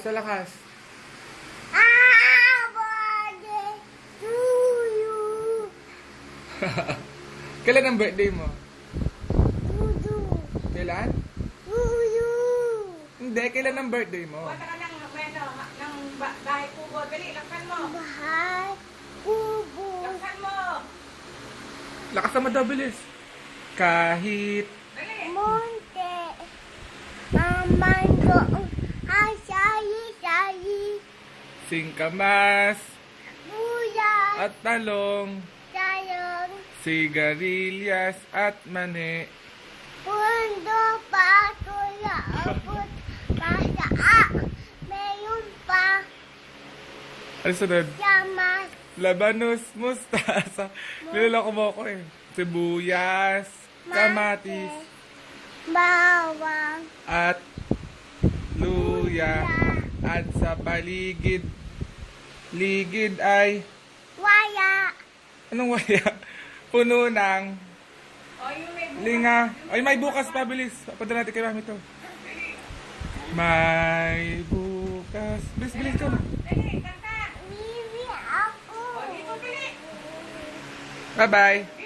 sa lakas. Birthday to you. Kailan ang birthday mo? To Kailan? you. Hindi, kailan ang birthday mo? Wala ka ng bahay kubo. Dali, laksan mo. Bahay kubo. Laksan mo. Lakas naman daw, bilis. Kahit Dali. Monte. Mango. Sayi. singkamas Buya. at talong, Sayang. sigarilyas at mani. Pundo pa. Tulapot. Pasaa. Mayroon pa. Ano sunod? Yamas. Labanos, mustasa. Niloloko mo ako eh. Sibuyas, kamatis, Bawang. at luya. At sa paligid, ay, Waya. anong waya? Puno ng O, yung may bukas. linga. Ay, may bukas pa, bilis. Papadala natin kay mami to. May bukas. Bilis ka na. Dali, kanta. Bibi ako. O, dito, dali. Bye-bye.